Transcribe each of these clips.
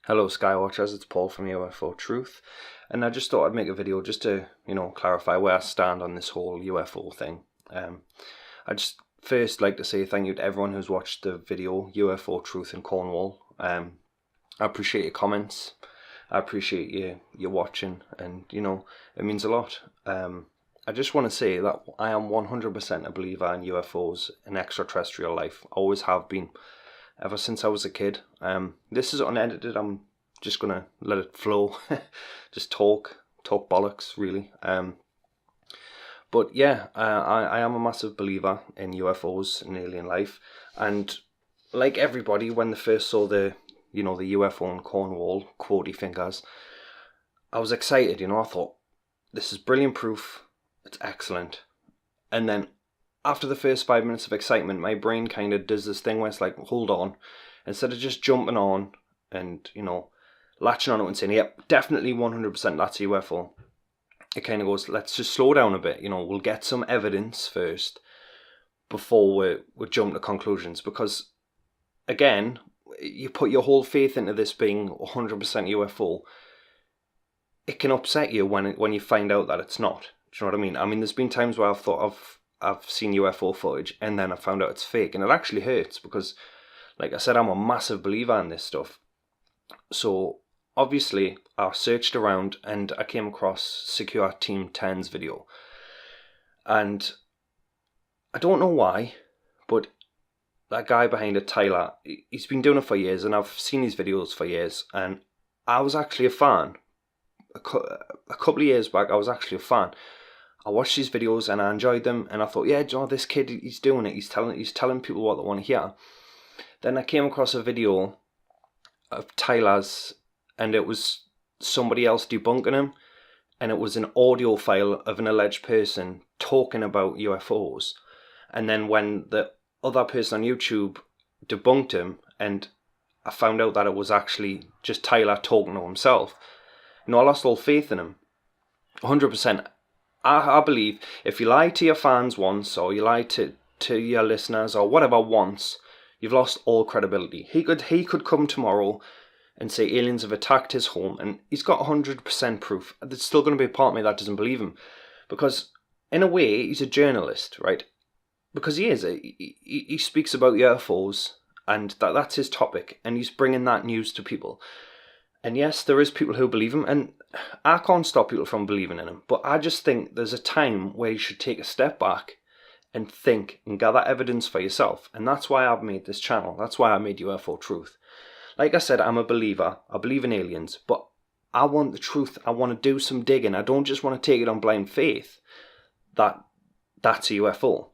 Hello Skywatchers, it's Paul from UFO Truth, and I just thought I'd make a video just to, clarify where I stand on this whole UFO thing. I just first like to say thank you to everyone who's watched the video UFO Truth in Cornwall. I appreciate your comments, I appreciate you watching, and it means a lot. I just want to say that I am 100% a believer in UFOs and extraterrestrial life. Always have been, ever since I was a kid. This is unedited. I'm just gonna let it flow. Just talk bollocks, really. But yeah, I am a massive believer in UFOs and alien life. And like everybody, when they first saw the UFO in Cornwall, quotey fingers, I was excited. I thought, this is brilliant proof. It's excellent. And then after the first 5 minutes of excitement, my brain kind of does this thing where it's like, hold on. Instead of just jumping on and, latching on it and saying, yep, definitely 100% that's a UFO. It kind of goes, let's just slow down a bit. We'll get some evidence first before we jump to conclusions. Because, again, you put your whole faith into this being 100% UFO. It can upset you when you find out that it's not. Do you know what I mean? I mean, there's been times where I've thought I've seen UFO footage and then I found out it's fake, and it actually hurts because, like I said, I'm a massive believer in this stuff. So obviously I searched around and I came across Secure Team 10's video, and I don't know why, but that guy behind it, Tyler, he's been doing it for years, and I've seen his videos for years, and I was actually a fan. A couple of years back, I was actually a fan. I watched these videos and I enjoyed them, and I thought, yeah, this kid, he's doing it. He's telling people what they want to hear. Then I came across a video of Tyler's, and it was somebody else debunking him, and it was an audio file of an alleged person talking about UFOs. And then when the other person on YouTube debunked him, and I found out that it was actually just Tyler talking to himself, I lost all faith in him. 100%. I believe if you lie to your fans once, or you lie to your listeners, or whatever once, you've lost all credibility. He could come tomorrow and say aliens have attacked his home, and he's got 100% proof. There's still going to be a part of me that doesn't believe him. Because, in a way, he's a journalist, right? Because he is. He speaks about UFOs, and that's his topic, and he's bringing that news to people. And yes, there is people who believe him, and I can't stop people from believing in him. But I just think there's a time where you should take a step back and think and gather evidence for yourself. And that's why I've made this channel. That's why I made UFO Truth. Like I said, I'm a believer. I believe in aliens. But I want the truth. I want to do some digging. I don't just want to take it on blind faith that that's a UFO.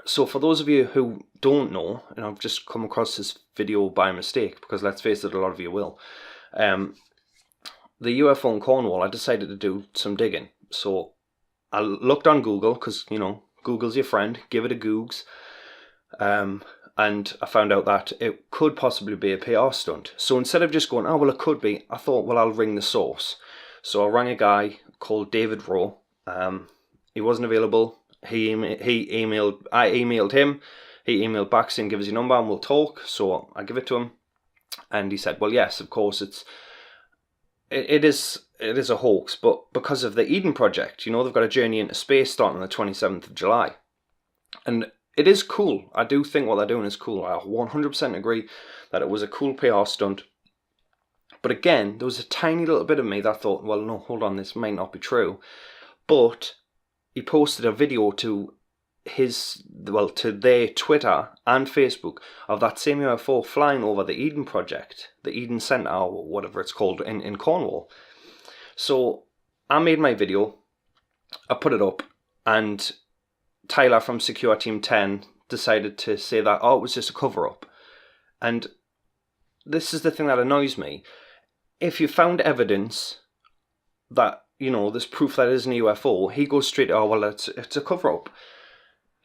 So for those of you who don't know, and I've just come across this video by mistake, because let's face it, a lot of you will. The UFO in Cornwall, I decided to do some digging. So I looked on Google, because, Google's your friend. Give it a Googs. And I found out that it could possibly be a PR stunt. So instead of just going, oh, well, it could be, I thought, well, I'll ring the source. So I rang a guy called David Rowe. He wasn't available. I emailed him. He emailed back saying, give us your number and we'll talk. So I give it to him. And he said, well, yes, of course, it is a hoax, but because of the Eden Project, they've got a journey into space starting on the 27th of July. And it is cool. I do think what they're doing is cool. I 100% agree that it was a cool PR stunt. But again, there was a tiny little bit of me that thought, well, no, hold on, this might not be true. But he posted a video to their Twitter and Facebook of that same UFO flying over the Eden Project, the Eden Centre, or whatever it's called, in Cornwall. So I made my video, I put it up, and Tyler from Secure Team 10 decided to say that, oh, it was just a cover-up. And this is the thing that annoys me. If you found evidence that, there's proof that it isn't a UFO, he goes straight, oh, well, it's a cover-up.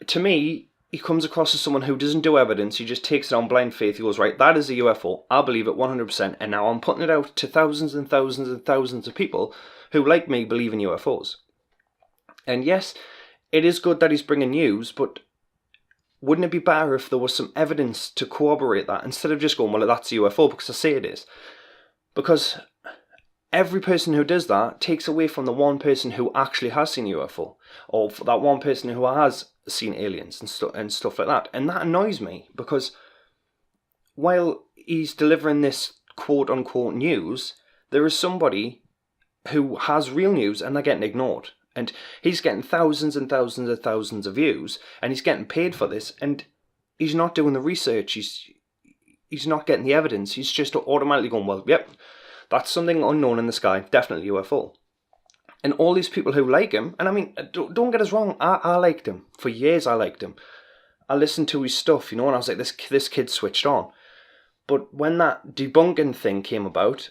To me, he comes across as someone who doesn't do evidence. He just takes it on blind faith. He goes, right, that is a UFO. I believe it 100%. And now I'm putting it out to thousands and thousands and thousands of people who, like me, believe in UFOs. And yes, it is good that he's bringing news, but wouldn't it be better if there was some evidence to corroborate that instead of just going, well, that's a UFO, because I say it is. Because every person who does that takes away from the one person who actually has seen a UFO, or that one person who has seen aliens and stuff like that. And that annoys me, because while he's delivering this quote-unquote news, there is somebody who has real news and they're getting ignored. And he's getting thousands and thousands and thousands of views, and he's getting paid for this, and he's not doing the research, he's not getting the evidence, he's just automatically going, well, yep, that's something unknown in the sky, definitely UFO. And all these people who like him, and I mean, don't get us wrong, I liked him. For years I liked him. I listened to his stuff, and I was like, this kid switched on. But when that debunking thing came about,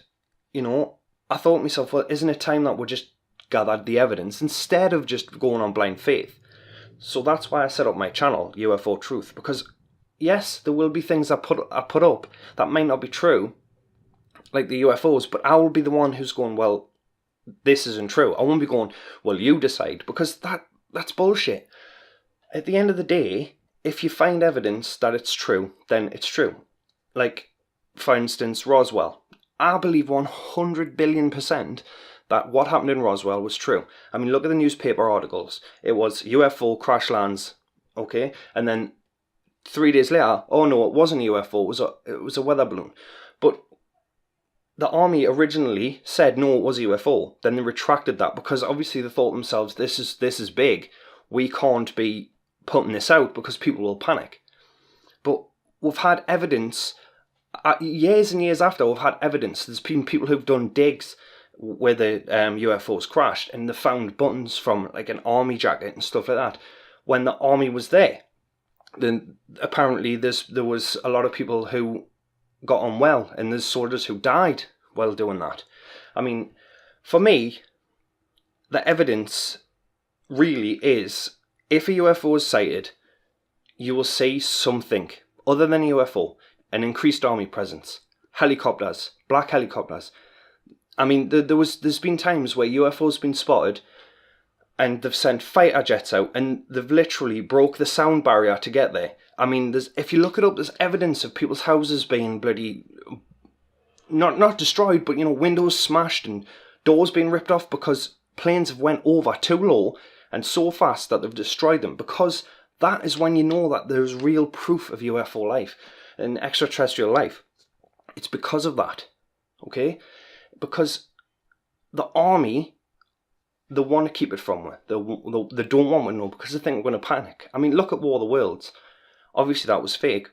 I thought to myself, well, isn't it time that we just gathered the evidence instead of just going on blind faith? So that's why I set up my channel, UFO Truth, because yes, there will be things I put up that might not be true, like the UFOs, but I will be the one who's going, well, this isn't true. I won't be going, well, you decide, because that's bullshit. At the end of the day, if you find evidence that it's true, then it's true. Like, for instance, Roswell. I believe 100 billion% that what happened in Roswell was true. I mean, look at the newspaper articles. It was UFO crash lands, okay? And then 3 days later, oh no, it wasn't a UFO, it was a weather balloon. But the army originally said no, it was a UFO. Then they retracted that, because obviously they thought themselves, this is big. We can't be putting this out because people will panic. But we've had evidence, years and years after, we've had evidence. There's been people who've done digs where the UFOs crashed, and they found buttons from like an army jacket and stuff like that when the army was there. Then apparently there was a lot of people who got on well, and there's soldiers who died while doing that. I mean, for me, the evidence really is, if a UFO is sighted, you will see something other than a UFO, an increased army presence, helicopters, black helicopters. I mean, there's been times where UFOs been spotted, and they've sent fighter jets out, and they've literally broke the sound barrier to get there. I mean, if you look it up, there's evidence of people's houses being bloody, not destroyed, but windows smashed and doors being ripped off because planes have went over too low and so fast that they've destroyed them. Because that is when you know that there's real proof of UFO life and extraterrestrial life. It's because of that, okay? Because the army, they want to keep it from her. They don't want to know, because they think we're going to panic. I mean, look at War of the Worlds. Obviously that was fake,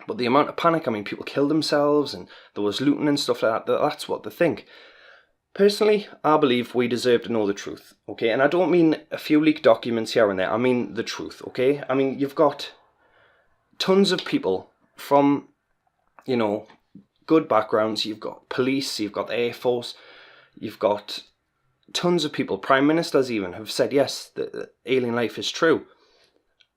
but the amount of panic, I mean, people killed themselves and there was looting and stuff like that. That's what they think. Personally, I believe we deserve to know the truth, okay? And I don't mean a few leaked documents here and there. I mean the truth, okay? I mean, you've got tons of people from, good backgrounds. You've got police, you've got the Air Force, you've got tons of people, prime ministers even, have said, yes, the alien life is true.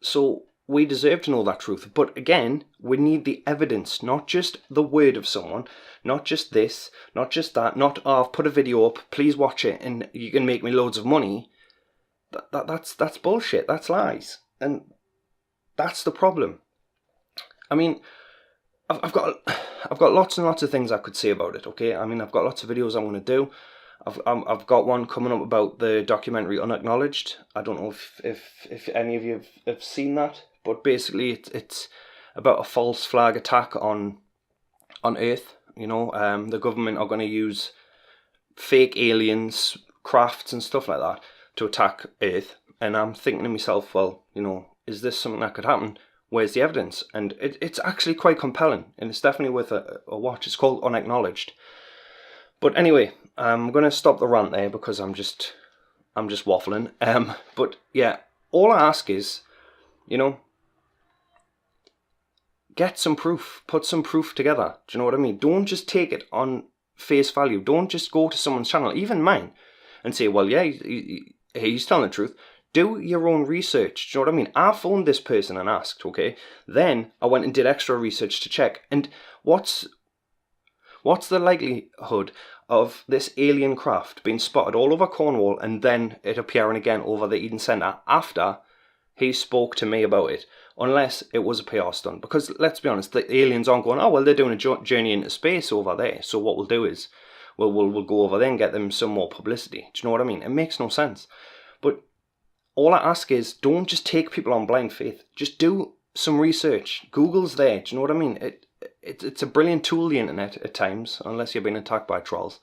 So we deserve to know that truth. But again, we need the evidence, not just the word of someone, not just this, not just that, not, oh, I've put a video up, please watch it and you can make me loads of money. That's bullshit, that's lies. And that's the problem. I mean, I've got lots and lots of things I could say about it, okay? I mean, I've got lots of videos I'm going to do. I've got one coming up about the documentary Unacknowledged. I don't know if any of you have seen that, but basically it's about a false flag attack on Earth. The government are going to use fake aliens, crafts and stuff like that to attack Earth. And I'm thinking to myself, well, is this something that could happen? Where's the evidence? And it's actually quite compelling, and it's definitely worth a watch. It's called Unacknowledged. But anyway, I'm going to stop the rant there because I'm just waffling. But yeah, all I ask is, get some proof, put some proof together. Do you know what I mean? Don't just take it on face value. Don't just go to someone's channel, even mine, and say, well, yeah, he's telling the truth. Do your own research. Do you know what I mean? I phoned this person and asked, okay? Then I went and did extra research to check. And what's the likelihood of this alien craft being spotted all over Cornwall and then it appearing again over the Eden Centre after he spoke to me about it? unless it was a PR stunt. Because let's be honest, the aliens aren't going, oh, well, they're doing a journey into space over there, so what we'll do is we'll go over there and get them some more publicity. Do you know what I mean? It makes no sense. But all I ask is, don't just take people on blind faith. Just do some research. Google's there. Do you know what I mean? It's a brilliant tool, the internet, at times, unless you're being attacked by trolls.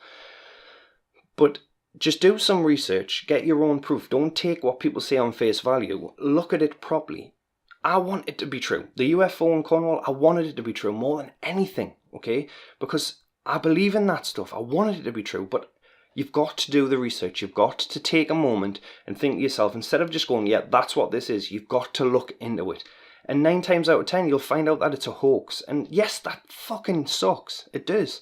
But just do some research. Get your own proof. Don't take what people say on face value. Look at it properly. I want it to be true. The UFO in Cornwall, I wanted it to be true more than anything, okay? Because I believe in that stuff. I wanted it to be true, but you've got to do the research. You've got to take a moment and think to yourself, instead of just going, yeah, that's what this is, you've got to look into it. And 9 times out of 10, you'll find out that it's a hoax. And yes, that fucking sucks. It does.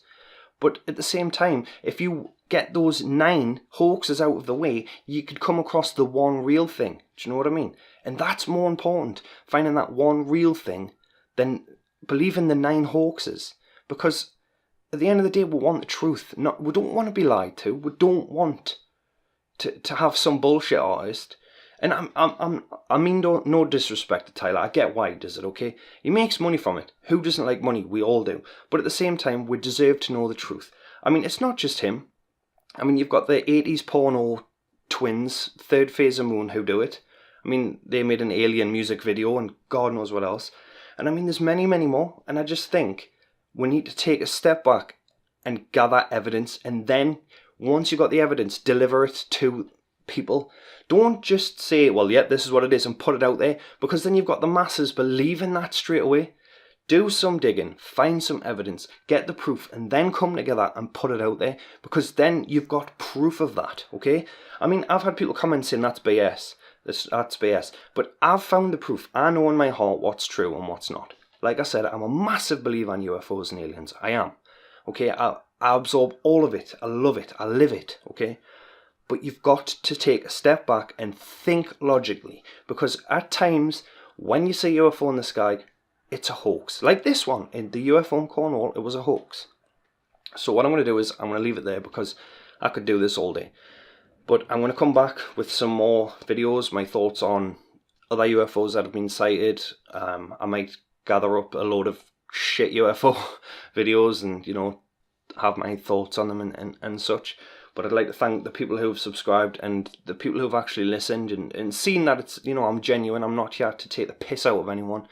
But at the same time, if you get those 9 hoaxes out of the way, you could come across the one real thing. Do you know what I mean? And that's more important, finding that one real thing, than believing the 9 hoaxes. Because at the end of the day, we want the truth. We don't want to be lied to. We don't want to have some bullshit artist. And I mean no disrespect to Tyler. I get why he does it, okay? He makes money from it. Who doesn't like money? We all do. But at the same time, we deserve to know the truth. I mean, it's not just him. I mean, you've got the 80s porno twins, Third Phase of Moon, who do it. I mean, they made an Alien music video and God knows what else. And I mean, there's many, many more. And I just think we need to take a step back and gather evidence. And then, once you've got the evidence, deliver it to people. Don't just say, well, yeah, this is what it is, and put it out there, because then you've got the masses believing that straight away. Do some digging, find some evidence, get the proof, and then come together and put it out there, because then you've got proof of that, okay? I mean, I've had people comment saying that's BS, that's BS, but I've found the proof. I know in my heart what's true and what's not. Like I said, I'm a massive believer in UFOs and aliens. I am, okay? I absorb all of it. I love it. I live it, okay? But you've got to take a step back and think logically, because at times, when you see a UFO in the sky, it's a hoax. Like this one, in the UFO in Cornwall, it was a hoax. So what I'm going to do is, I'm going to leave it there, because I could do this all day. But I'm going to come back with some more videos, my thoughts on other UFOs that have been sighted. I might gather up a load of shit UFO videos and, you know, have my thoughts on them and such. But I'd like to thank the people who have subscribed and the people who have actually listened and seen that it's, you know, I'm genuine. I'm not here to take the piss out of anyone.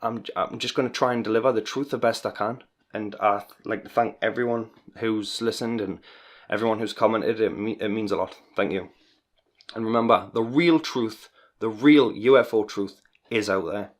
I'm just going to try and deliver the truth the best I can. And I'd like to thank everyone who's listened and everyone who's commented. It means a lot. Thank you. And remember, the real truth, the real UFO truth is out there.